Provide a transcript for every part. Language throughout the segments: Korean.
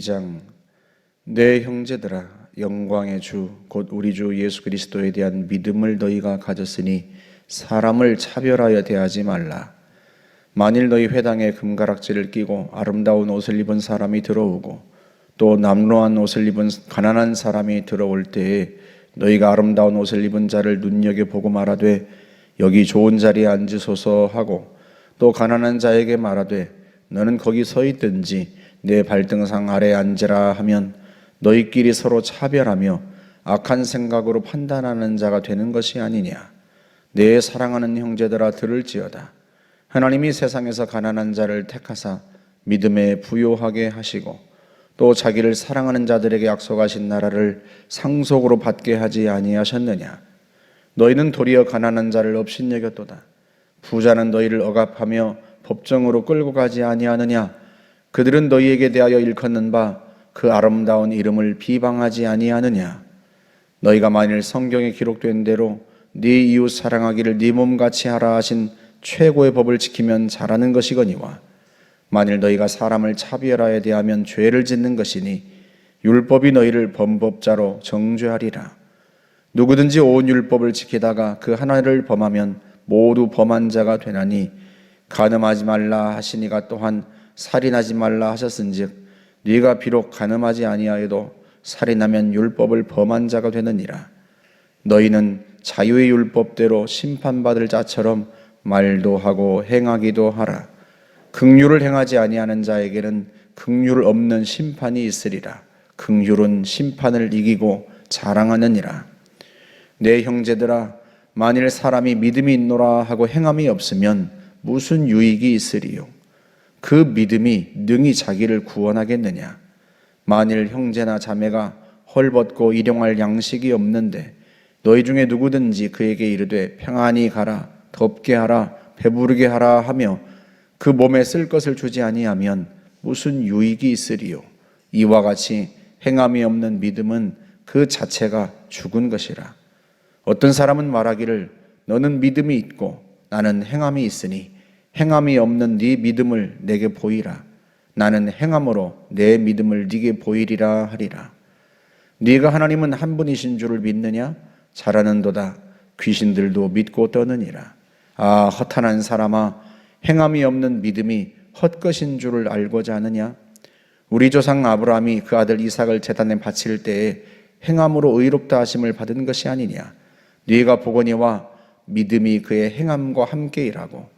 2장 내 형제들아 영광의 주 곧 우리 주 예수 그리스도에 대한 믿음을 너희가 가졌으니 사람을 차별하여 대하지 말라. 만일 너희 회당에 금가락지를 끼고 아름다운 옷을 입은 사람이 들어오고 또 남루한 옷을 입은 가난한 사람이 들어올 때에 너희가 아름다운 옷을 입은 자를 눈여겨보고 말하되 여기 좋은 자리에 앉으소서 하고 또 가난한 자에게 말하되 너는 거기 서 있든지 내 발등상 아래 앉으라 하면 너희끼리 서로 차별하며 악한 생각으로 판단하는 자가 되는 것이 아니냐. 내 사랑하는 형제들아 들을지어다. 하나님이 세상에서 가난한 자를 택하사 믿음에 부요하게 하시고 또 자기를 사랑하는 자들에게 약속하신 나라를 상속으로 받게 하지 아니하셨느냐. 너희는 도리어 가난한 자를 업신여겼도다. 부자는 너희를 억압하며 법정으로 끌고 가지 아니하느냐. 그들은 너희에게 대하여 일컫는 바 그 아름다운 이름을 비방하지 아니하느냐. 너희가 만일 성경에 기록된 대로 네 이웃 사랑하기를 네 몸같이 하라 하신 최고의 법을 지키면 잘하는 것이거니와 만일 너희가 사람을 차별하여 대하면 죄를 짓는 것이니 율법이 너희를 범법자로 정죄하리라. 누구든지 온 율법을 지키다가 그 하나를 범하면 모두 범한 자가 되나니 간음하지 말라 하시니가 또한 살인하지 말라 하셨은즉 네가 비록 간음하지 아니하여도 살인하면 율법을 범한 자가 되느니라. 너희는 자유의 율법대로 심판받을 자처럼 말도 하고 행하기도 하라. 긍휼을 행하지 아니하는 자에게는 긍휼 없는 심판이 있으리라. 긍휼은 심판을 이기고 자랑하느니라. 내 형제들아 만일 사람이 믿음이 있노라 하고 행함이 없으면 무슨 유익이 있으리요? 그 믿음이 능히 자기를 구원하겠느냐? 만일 형제나 자매가 헐벗고 일용할 양식이 없는데 너희 중에 누구든지 그에게 이르되 평안히 가라, 덥게 하라, 배부르게 하라 하며 그 몸에 쓸 것을 주지 아니하면 무슨 유익이 있으리요? 이와 같이 행함이 없는 믿음은 그 자체가 죽은 것이라. 어떤 사람은 말하기를 너는 믿음이 있고 나는 행함이 있으니 행함이 없는 네 믿음을 내게 보이라. 나는 행함으로 내 믿음을 네게 보이리라 하리라. 네가 하나님은 한 분이신 줄을 믿느냐? 잘하는도다. 귀신들도 믿고 떠느니라. 아 허탄한 사람아, 행함이 없는 믿음이 헛것인 줄을 알고자 하느냐? 우리 조상 아브라함이 그 아들 이삭을 제단에 바칠 때에 행함으로 의롭다 하심을 받은 것이 아니냐? 네가 보거니와 믿음이 그의 행함과 함께 일하고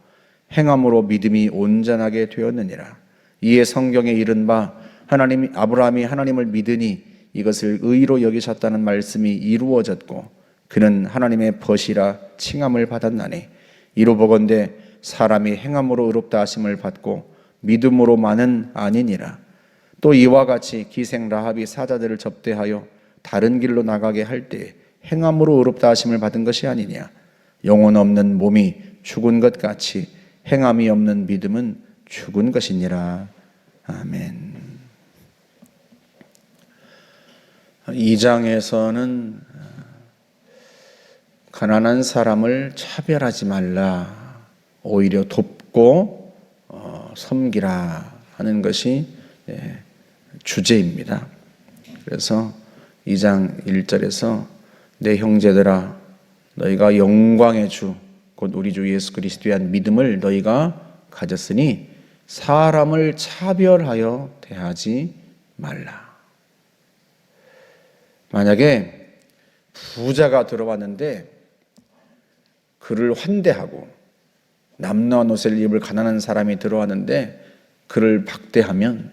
행함으로 믿음이 온전하게 되었느니라. 이에 성경에 이른 바 아브라함이 하나님을 믿으니 이것을 의로 여기셨다는 말씀이 이루어졌고 그는 하나님의 벗이라 칭함을 받았나니 이로 보건대 사람이 행함으로 의롭다 하심을 받고 믿음으로만은 아니니라. 또 이와 같이 기생 라합이 사자들을 접대하여 다른 길로 나가게 할 때 행함으로 의롭다 하심을 받은 것이 아니냐. 영혼 없는 몸이 죽은 것 같이 행함이 없는 믿음은 죽은 것이니라. 아멘. 2장에서는 가난한 사람을 차별하지 말라, 오히려 돕고 섬기라 하는 것이 주제입니다. 그래서 2장 1절에서 내 형제들아 너희가 영광의 주 곧 우리 주 예수 그리스도에 대한 믿음을 너희가 가졌으니 사람을 차별하여 대하지 말라. 만약에 부자가 들어왔는데 그를 환대하고 남루한 옷을 입을 가난한 사람이 들어왔는데 그를 박대하면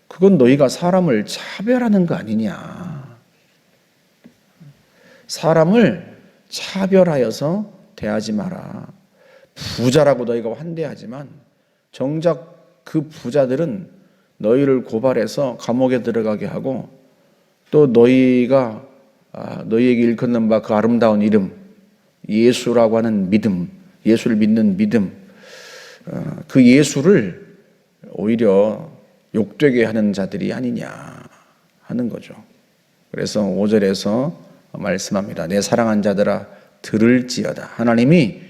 그건 너희가 사람을 차별하는 거 아니냐. 사람을 차별하여서 대하지 마라. 부자라고 너희가 환대하지만 정작 그 부자들은 너희를 고발해서 감옥에 들어가게 하고 또 너희가 너희에게 일컫는 바 그 아름다운 이름 예수라고 하는 믿음, 예수를 믿는 믿음, 그 예수를 오히려 욕되게 하는 자들이 아니냐 하는 거죠. 그래서 5절에서 말씀합니다. 내 사랑한 자들아 들을지어다. 하나님이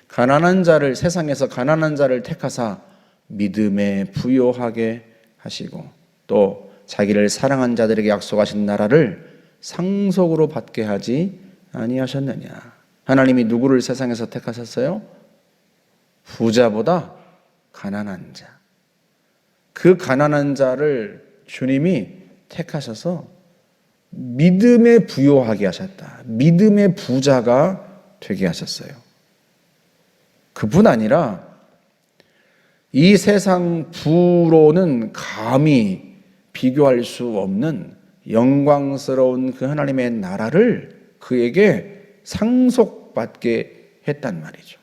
가난한 자를, 세상에서 가난한 자를 택하사 믿음에 부요하게 하시고 또 자기를 사랑한 자들에게 약속하신 나라를 상속으로 받게 하지 아니하셨느냐. 하나님이 누구를 세상에서 택하셨어요? 부자보다 가난한 자. 그 가난한 자를 주님이 택하셔서 믿음에 부요하게 하셨다. 믿음의 부자가 되게 하셨어요. 그뿐 아니라 이 세상 부로는 감히 비교할 수 없는 영광스러운 그 하나님의 나라를 그에게 상속받게 했단 말이죠.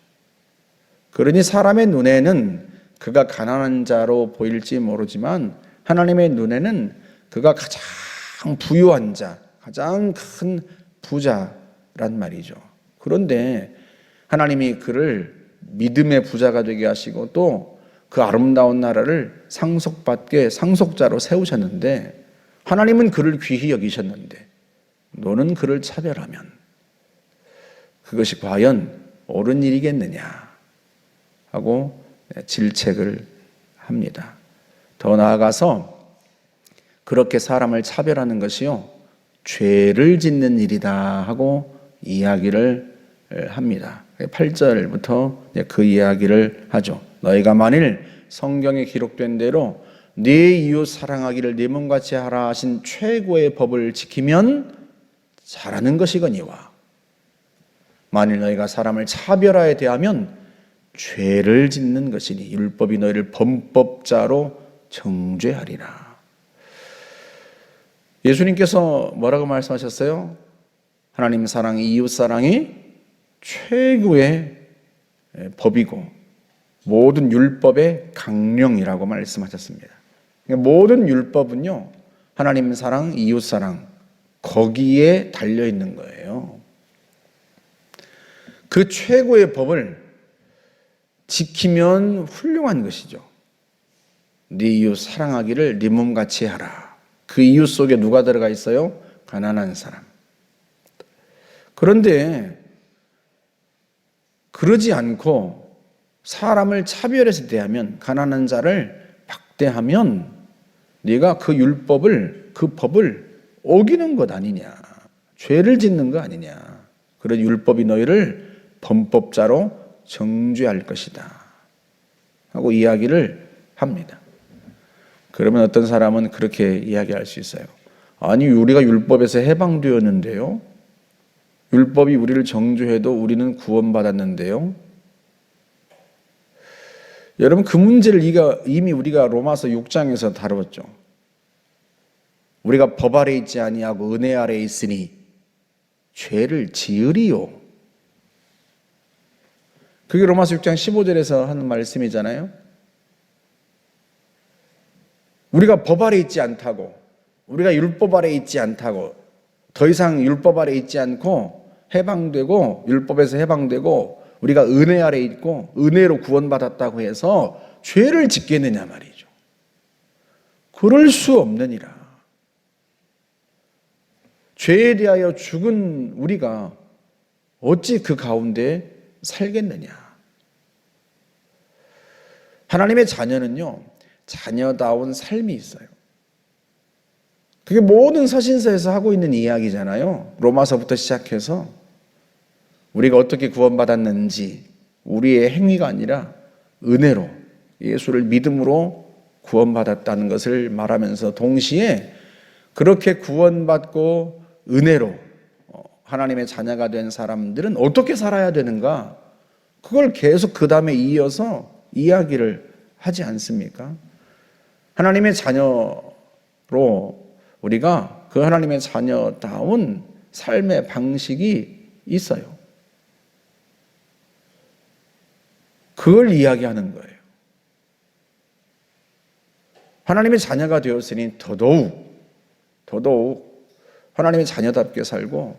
그러니 사람의 눈에는 그가 가난한 자로 보일지 모르지만 하나님의 눈에는 그가 가장 부유한 자, 가장 큰 부자란 말이죠. 그런데 하나님이 그를 믿음의 부자가 되게 하시고 또 그 아름다운 나라를 상속받게 상속자로 세우셨는데 하나님은 그를 귀히 여기셨는데 너는 그를 차별하면 그것이 과연 옳은 일이겠느냐 하고 질책을 합니다. 더 나아가서 그렇게 사람을 차별하는 것이요 죄를 짓는 일이다 하고 이야기를 합니다. 8절부터 그 이야기를 하죠. 너희가 만일 성경에 기록된 대로 네 이웃 사랑하기를 네 몸같이 하라 하신 최고의 법을 지키면 잘하는 것이거니와 만일 너희가 사람을 차별하여 대하면 죄를 짓는 것이니 율법이 너희를 범법자로 정죄하리라. 예수님께서 뭐라고 말씀하셨어요? 하나님 사랑이 이웃 사랑이 최고의 법이고 모든 율법의 강령이라고 말씀하셨습니다. 모든 율법은요 하나님 사랑, 이웃 사랑 거기에 달려 있는 거예요. 그 최고의 법을 지키면 훌륭한 것이죠. 네 이웃 사랑하기를 네 몸같이 하라. 그 이웃 속에 누가 들어가 있어요? 가난한 사람. 그런데 그러지 않고 사람을 차별해서 대하면 가난한 자를 박대하면 네가 그 율법을 그 법을 어기는 것 아니냐. 죄를 짓는 거 아니냐. 그런 율법이 너희를 범법자로 정죄할 것이다 하고 이야기를 합니다. 그러면 어떤 사람은 그렇게 이야기할 수 있어요. 아니 우리가 율법에서 해방되었는데요. 율법이 우리를 정죄해도 우리는 구원받았는데요. 여러분 그 문제를 이미 우리가 로마서 6장에서 다뤘죠. 우리가 법 아래 있지 아니하고 은혜 아래 있으니 죄를 지으리요. 그게 로마서 6장 15절에서 하는 말씀이잖아요. 우리가 법 아래 있지 않다고, 우리가 율법 아래 있지 않다고, 더 이상 율법 아래 있지 않고 해방되고 율법에서 해방되고 우리가 은혜 아래 있고 은혜로 구원받았다고 해서 죄를 짓겠느냐 말이죠. 그럴 수 없느니라. 죄에 대하여 죽은 우리가 어찌 그 가운데 살겠느냐. 하나님의 자녀는요, 자녀다운 삶이 있어요. 그게 모든 서신서에서 하고 있는 이야기잖아요. 로마서부터 시작해서 우리가 어떻게 구원받았는지 우리의 행위가 아니라 은혜로 예수를 믿음으로 구원받았다는 것을 말하면서 동시에 그렇게 구원받고 은혜로 하나님의 자녀가 된 사람들은 어떻게 살아야 되는가? 그걸 계속 그 다음에 이어서 이야기를 하지 않습니까? 하나님의 자녀로 우리가 그 하나님의 자녀다운 삶의 방식이 있어요. 그걸 이야기하는 거예요. 하나님의 자녀가 되었으니 더더욱 하나님의 자녀답게 살고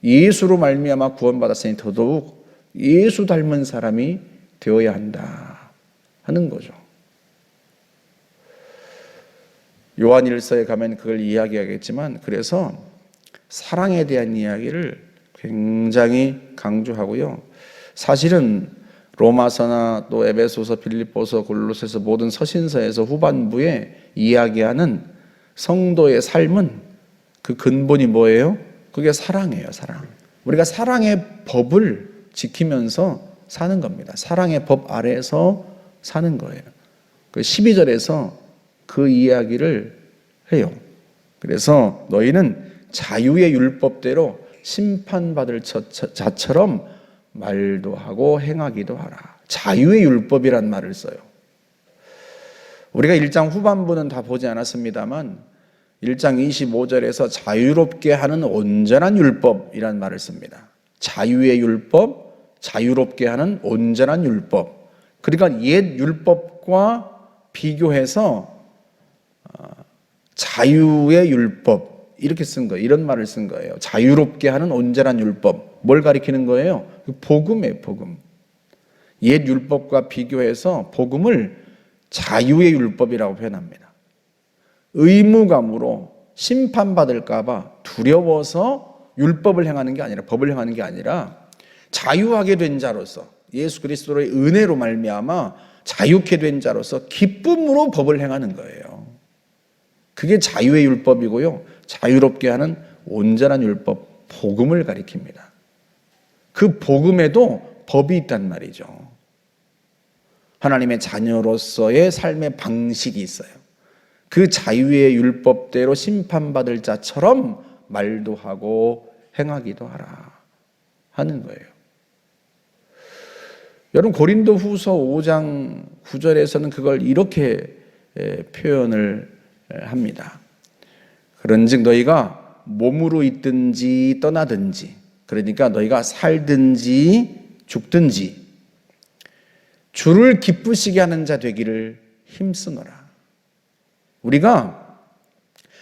예수로 말미암아 구원받았으니 더더욱 예수 닮은 사람이 되어야 한다 하는 거죠. 요한일서에 가면 그걸 이야기하겠지만 그래서 사랑에 대한 이야기를 굉장히 강조하고요. 사실은 로마서나 또 에베소서, 빌립보서, 골로새서 모든 서신서에서 후반부에 이야기하는 성도의 삶은 그 근본이 뭐예요? 그게 사랑이에요, 사랑. 우리가 사랑의 법을 지키면서 사는 겁니다. 사랑의 법 아래에서 사는 거예요. 그 12절에서 그 이야기를 해요. 그래서 너희는 자유의 율법대로 심판받을 자처럼 말도 하고 행하기도 하라. 자유의 율법이란 말을 써요. 우리가 1장 후반부는 다 보지 않았습니다만 1장 25절에서 자유롭게 하는 온전한 율법이란 말을 씁니다. 자유의 율법, 자유롭게 하는 온전한 율법. 그러니까 옛 율법과 비교해서 자유의 율법 이렇게 쓴 거예요. 이런 말을 쓴 거예요. 자유롭게 하는 온전한 율법. 뭘 가리키는 거예요? 복음이에요, 복음. 옛 율법과 비교해서 복음을 자유의 율법이라고 표현합니다. 의무감으로 심판받을까 봐 두려워서 율법을 행하는 게 아니라, 법을 행하는 게 아니라 자유하게 된 자로서, 예수 그리스도의 은혜로 말미암아 자유케 된 자로서 기쁨으로 법을 행하는 거예요. 그게 자유의 율법이고요. 자유롭게 하는 온전한 율법, 복음을 가리킵니다. 그 복음에도 법이 있단 말이죠. 하나님의 자녀로서의 삶의 방식이 있어요. 그 자유의 율법대로 심판받을 자처럼 말도 하고 행하기도 하라 하는 거예요. 여러분, 고린도 후서 5장 9절에서는 그걸 이렇게 표현을 합니다. 그런즉 너희가 몸으로 있든지 떠나든지, 그러니까 너희가 살든지 죽든지 주를 기쁘시게 하는 자 되기를 힘쓰노라. 우리가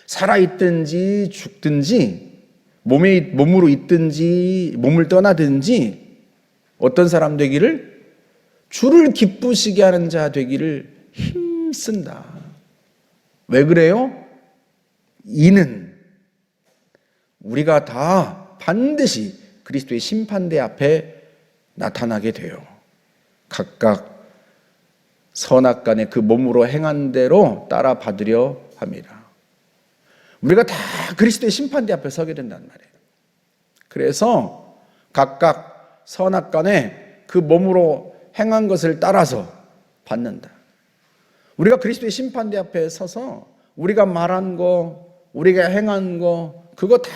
살아있든지 죽든지 몸으로 있든지 몸을 떠나든지 어떤 사람 되기를, 주를 기쁘시게 하는 자 되기를 힘쓴다. 왜 그래요? 이는 우리가 다 반드시 그리스도의 심판대 앞에 나타나게 돼요. 각각 선악간에 그 몸으로 행한 대로 따라 받으려 합니다. 우리가 다 그리스도의 심판대 앞에 서게 된단 말이에요. 그래서 각각 선악간에 그 몸으로 행한 것을 따라서 받는다. 우리가 그리스도의 심판대 앞에 서서 우리가 말한 거, 우리가 행한 거, 그거 다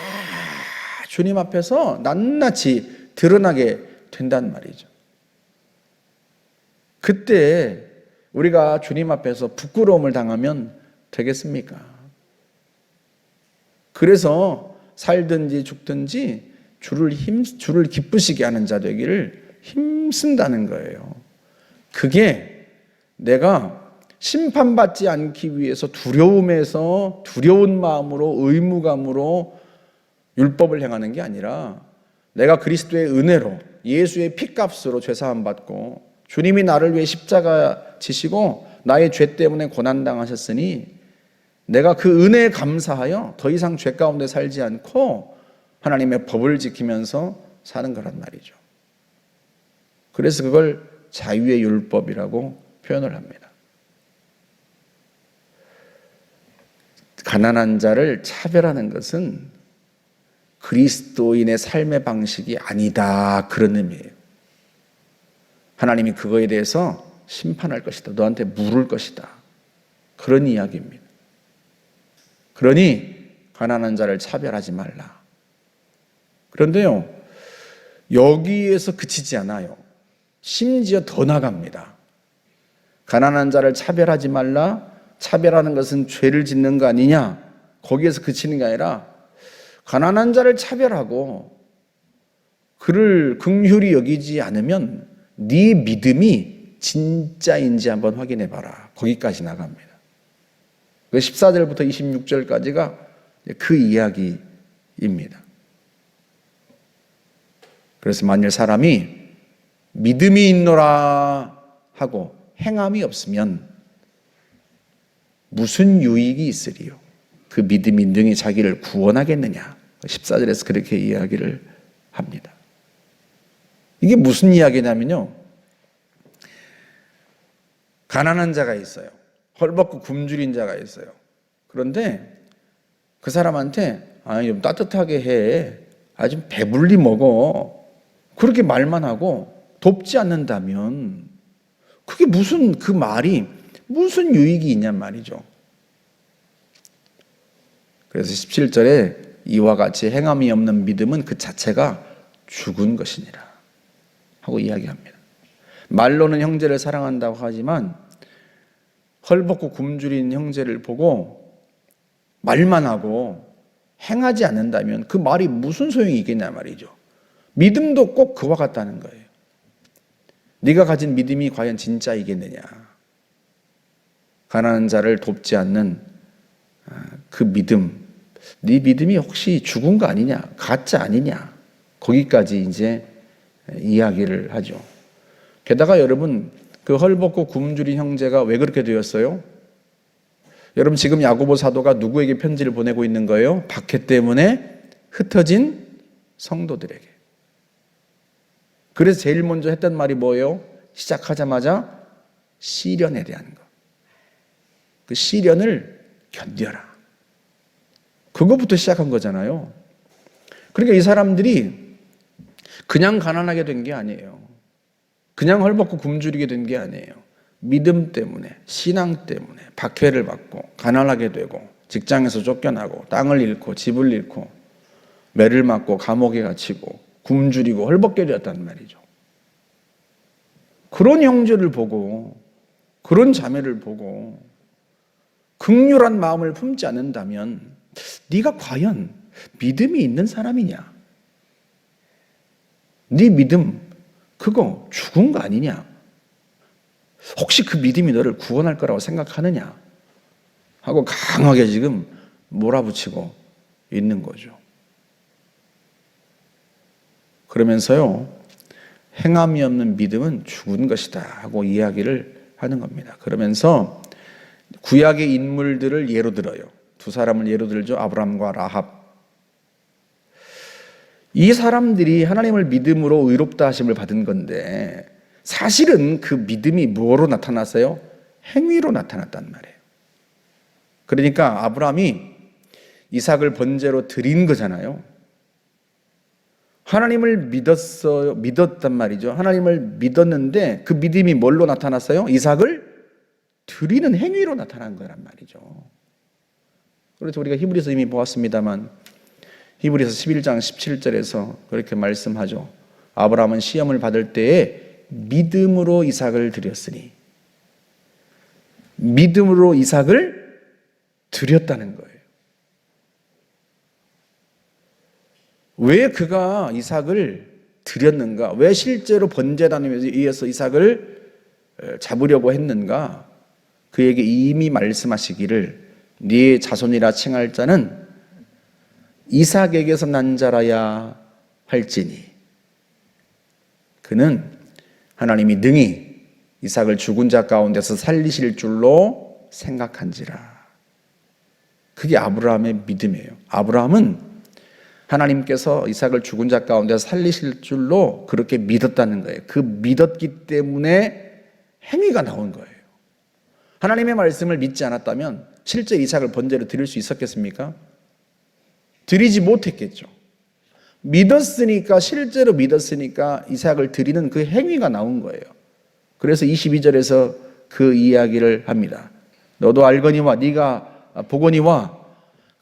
주님 앞에서 낱낱이 드러나게 된단 말이죠. 그때 우리가 주님 앞에서 부끄러움을 당하면 되겠습니까? 그래서 살든지 죽든지 주를 기쁘시게 하는 자 되기를 힘쓴다는 거예요. 그게 내가 심판받지 않기 위해서 두려운 마음으로, 의무감으로 율법을 행하는 게 아니라 내가 그리스도의 은혜로, 예수의 피값으로 죄사함 받고 주님이 나를 위해 십자가 지시고 나의 죄 때문에 고난당하셨으니 내가 그 은혜에 감사하여 더 이상 죄 가운데 살지 않고 하나님의 법을 지키면서 사는 거란 말이죠. 그래서 그걸 자유의 율법이라고 표현을 합니다. 가난한 자를 차별하는 것은 그리스도인의 삶의 방식이 아니다, 그런 의미예요. 하나님이 그거에 대해서 심판할 것이다. 너한테 물을 것이다. 그런 이야기입니다. 그러니 가난한 자를 차별하지 말라. 그런데요, 여기에서 그치지 않아요. 심지어 더 나갑니다. 가난한 자를 차별하지 말라. 차별하는 것은 죄를 짓는 거 아니냐? 거기에서 그치는 게 아니라 가난한 자를 차별하고 그를 긍휼히 여기지 않으면 네 믿음이 진짜인지 한번 확인해 봐라. 거기까지 나갑니다. 14절부터 26절까지가 그 이야기입니다. 그래서 만일 사람이 믿음이 있노라 하고 행함이 없으면 무슨 유익이 있으리요? 그 믿음이 능히 자기를 구원하겠느냐? 14절에서 그렇게 이야기를 합니다. 이게 무슨 이야기냐면요, 가난한 자가 있어요. 헐벗고 굶주린 자가 있어요. 그런데 그 사람한테 아니 좀 따뜻하게 해. 좀 배불리 먹어. 그렇게 말만 하고 돕지 않는다면 그게 무슨 그 말이 무슨 유익이 있냔 말이죠. 그래서 17절에 이와 같이 행함이 없는 믿음은 그 자체가 죽은 것이니라 하고 이야기합니다. 말로는 형제를 사랑한다고 하지만 헐벗고 굶주린 형제를 보고 말만 하고 행하지 않는다면 그 말이 무슨 소용이 있겠냐 말이죠. 믿음도 꼭 그와 같다는 거예요. 네가 가진 믿음이 과연 진짜이겠느냐. 가난한 자를 돕지 않는 그 믿음, 네 믿음이 혹시 죽은 거 아니냐, 가짜 아니냐, 거기까지 이제 이야기를 하죠. 게다가 여러분, 그 헐벗고 굶주린 형제가 왜 그렇게 되었어요? 여러분, 지금 야고보 사도가 누구에게 편지를 보내고 있는 거예요? 박해 때문에 흩어진 성도들에게. 그래서 제일 먼저 했던 말이 뭐예요? 시작하자마자 시련에 대한 거. 그 시련을 견뎌라. 그거부터 시작한 거잖아요. 그러니까 이 사람들이 그냥 가난하게 된 게 아니에요. 그냥 헐벗고 굶주리게 된 게 아니에요. 믿음 때문에, 신앙 때문에 박해를 받고 가난하게 되고 직장에서 쫓겨나고 땅을 잃고 집을 잃고 매를 맞고 감옥에 갇히고 굶주리고 헐벗게 되었단 말이죠. 그런 형제를 보고 그런 자매를 보고 긍휼한 마음을 품지 않는다면 네가 과연 믿음이 있는 사람이냐? 네 믿음 그거 죽은 거 아니냐? 혹시 그 믿음이 너를 구원할 거라고 생각하느냐? 하고 강하게 지금 몰아붙이고 있는 거죠. 그러면서요, 행함이 없는 믿음은 죽은 것이다 하고 이야기를 하는 겁니다. 그러면서 구약의 인물들을 예로 들어요. 두 사람을 예로 들죠. 아브라함과 라합. 이 사람들이 하나님을 믿음으로 의롭다 하심을 받은 건데 사실은 그 믿음이 뭐로 나타났어요? 행위로 나타났단 말이에요. 그러니까 아브라함이 이삭을 번제로 드린 거잖아요. 하나님을 믿었단 말이죠. 하나님을 믿었는데 그 믿음이 뭘로 나타났어요? 이삭을 드리는 행위로 나타난 거란 말이죠. 그래서 우리가 히브리서 이미 보았습니다만 히브리서 11장 17절에서 그렇게 말씀하죠. 아브라함은 시험을 받을 때에 믿음으로 이삭을 드렸으니, 믿음으로 이삭을 드렸다는 거예요. 왜 그가 이삭을 드렸는가? 왜 실제로 번제단에 의해서 이삭을 잡으려고 했는가? 그에게 이미 말씀하시기를 네 자손이라 칭할 자는 이삭에게서 난 자라야 할지니 그는 하나님이 능히 이삭을 죽은 자 가운데서 살리실 줄로 생각한지라. 그게 아브라함의 믿음이에요. 아브라함은 하나님께서 이삭을 죽은 자 가운데 살리실 줄로 그렇게 믿었다는 거예요. 그 믿었기 때문에 행위가 나온 거예요. 하나님의 말씀을 믿지 않았다면 실제 이삭을 번제로 드릴 수 있었겠습니까? 드리지 못했겠죠. 믿었으니까, 실제로 믿었으니까 이삭을 드리는 그 행위가 나온 거예요. 그래서 22절에서 그 이야기를 합니다. 너도 알거니와 네가 보거니와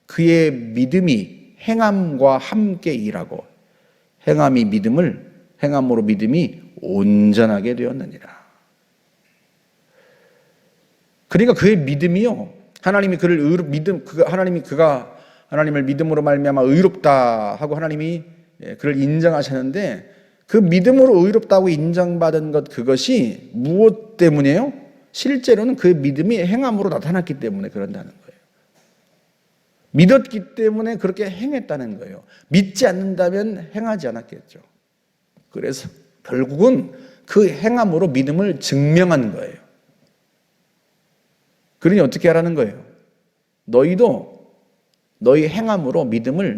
그의 믿음이 행함과 함께 일하고 행함으로 믿음이 온전하게 되었느니라. 그러니까 그의 믿음이요, 하나님이 그가 하나님을 믿음으로 말미암아 의롭다 하고 하나님이 그를 인정하셨는데 그 믿음으로 의롭다고 인정받은 것, 그것이 무엇 때문이에요? 실제로는 그 믿음이 행함으로 나타났기 때문에 그런다는 거예요. 믿었기 때문에 그렇게 행했다는 거예요. 믿지 않는다면 행하지 않았겠죠. 그래서 결국은 그 행함으로 믿음을 증명한 거예요. 그러니 어떻게 하라는 거예요? 너희도 너희 행함으로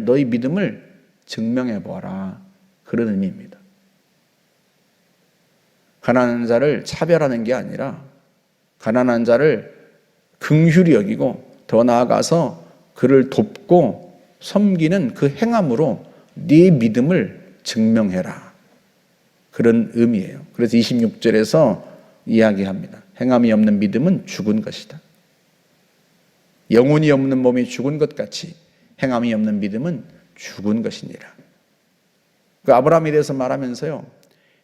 너희 믿음을 증명해 보아라. 그런 의미입니다. 가난한 자를 차별하는 게 아니라 가난한 자를 긍휼히 여기고 더 나아가서 그를 돕고 섬기는 그 행함으로 네 믿음을 증명해라. 그런 의미예요. 그래서 26절에서 이야기합니다. 행함이 없는 믿음은 죽은 것이다. 영혼이 없는 몸이 죽은 것 같이 행함이 없는 믿음은 죽은 것이니라. 그 아브라함에 대해서 말하면서요,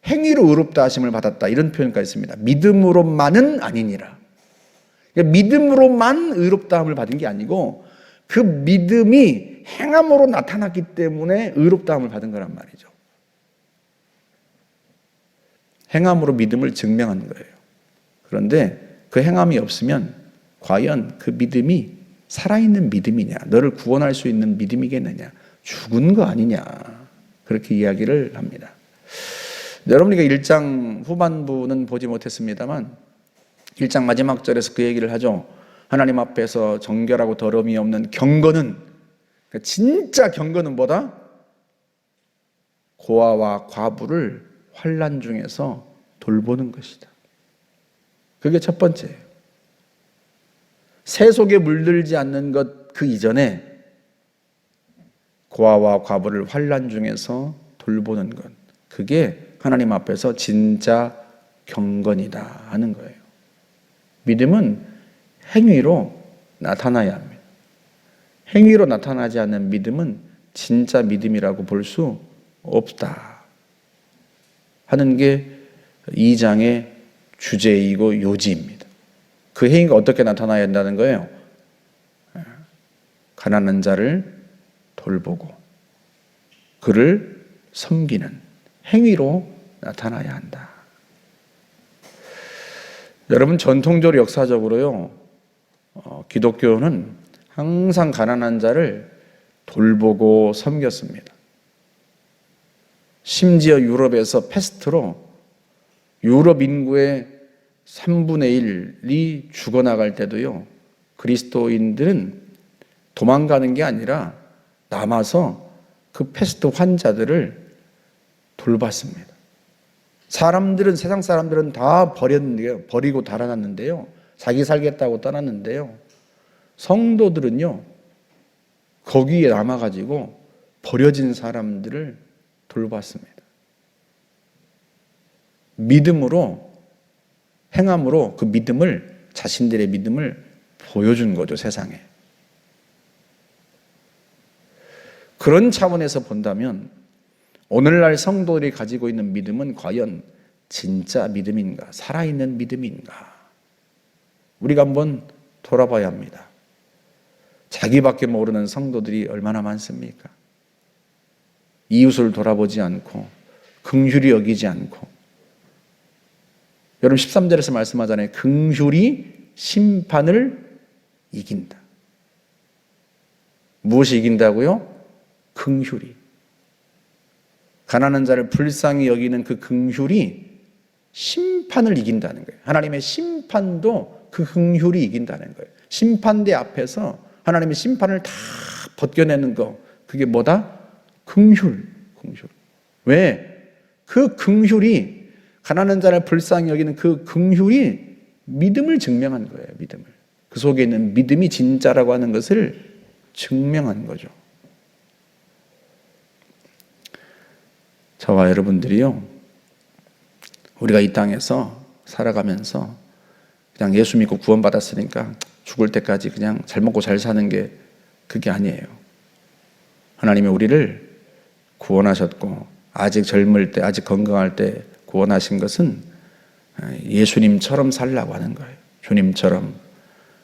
행위로 의롭다 하심을 받았다, 이런 표현까지 있습니다. 믿음으로만은 아니니라. 그러니까 믿음으로만 의롭다 함을 받은 게 아니고 그 믿음이 행함으로 나타났기 때문에 의롭다 함을 받은 거란 말이죠. 행함으로 믿음을 증명한 거예요. 그런데 그 행함이 없으면 과연 그 믿음이 살아있는 믿음이냐, 너를 구원할 수 있는 믿음이겠느냐, 죽은 거 아니냐, 그렇게 이야기를 합니다. 여러분이 1장 후반부는 보지 못했습니다만 1장 마지막 절에서 그 얘기를 하죠. 하나님 앞에서 정결하고 더러움이 없는 경건은, 진짜 경건은 뭐다? 고아와 과부를 환난 중에서 돌보는 것이다. 그게 첫 번째예요. 새 속에 물들지 않는 것 그 이전에 고아와 과부를 환난 중에서 돌보는 것, 그게 하나님 앞에서 진짜 경건이다 하는 거예요. 믿음은 행위로 나타나야 합니다. 행위로 나타나지 않는 믿음은 진짜 믿음이라고 볼 수 없다 하는 게 2장의 주제이고 요지입니다. 그 행위가 어떻게 나타나야 한다는 거예요? 가난한 자를 돌보고 그를 섬기는 행위로 나타나야 한다. 여러분, 전통적으로 역사적으로요, 기독교는 항상 가난한 자를 돌보고 섬겼습니다. 심지어 유럽에서 패스트로 유럽 인구의 3분의 1이 죽어나갈 때도요, 그리스도인들은 도망가는 게 아니라 남아서 그 패스트 환자들을 돌봤습니다. 사람들은, 세상 사람들은 다 버렸는데요, 버리고 달아났는데요, 자기 살겠다고 떠났는데요, 성도들은요 거기에 남아가지고 버려진 사람들을 돌봤습니다. 믿음으로, 행함으로 그 믿음을, 자신들의 믿음을 보여준 거죠, 세상에. 그런 차원에서 본다면 오늘날 성도들이 가지고 있는 믿음은 과연 진짜 믿음인가, 살아있는 믿음인가, 우리가 한번 돌아봐야 합니다. 자기밖에 모르는 성도들이 얼마나 많습니까? 이웃을 돌아보지 않고 긍휼히 여기지 않고. 여러분 13절에서 말씀하잖아요. 긍휼이 심판을 이긴다. 무엇이 이긴다고요? 긍휼이. 가난한 자를 불쌍히 여기는 그 긍휼이 심판을 이긴다는 거예요. 하나님의 심판도 그 긍휼이 이긴다는 거예요. 심판대 앞에서 하나님의 심판을 다 벗겨내는 거, 그게 뭐다? 긍휼. 왜? 그 긍휼이, 가난한 자를 불쌍히 여기는 그 긍휼이 믿음을 증명한 거예요. 믿음을. 그 속에 있는 믿음이 진짜라고 하는 것을 증명한 거죠. 저와 여러분들이요, 우리가 이 땅에서 살아가면서 그냥 예수 믿고 구원받았으니까 죽을 때까지 그냥 잘 먹고 잘 사는 게 그게 아니에요. 하나님이 우리를 구원하셨고 아직 젊을 때, 아직 건강할 때 구원하신 것은 예수님처럼 살라고 하는 거예요. 주님처럼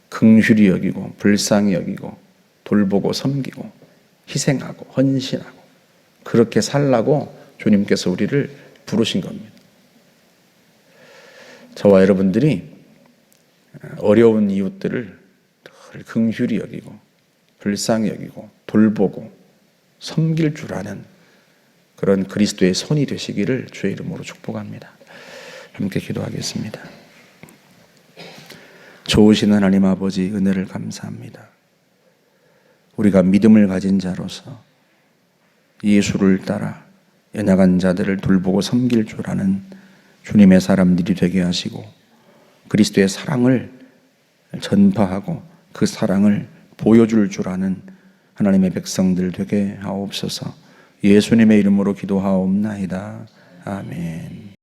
긍휼히 여기고 불쌍히 여기고 돌보고 섬기고 희생하고 헌신하고 그렇게 살라고 주님께서 우리를 부르신 겁니다. 저와 여러분들이 어려운 이웃들을 늘 긍휼히 여기고 불쌍히 여기고 돌보고 섬길 줄 아는 그런 그리스도의 손이 되시기를 주의 이름으로 축복합니다. 함께 기도하겠습니다. 좋으신 하나님 아버지, 은혜를 감사합니다. 우리가 믿음을 가진 자로서 예수를 따라 연약한 자들을 돌보고 섬길 줄 아는 주님의 사람들이 되게 하시고 그리스도의 사랑을 전파하고 그 사랑을 보여줄 줄 아는 하나님의 백성들 되게 하옵소서. 예수님의 이름으로 기도하옵나이다. 아멘.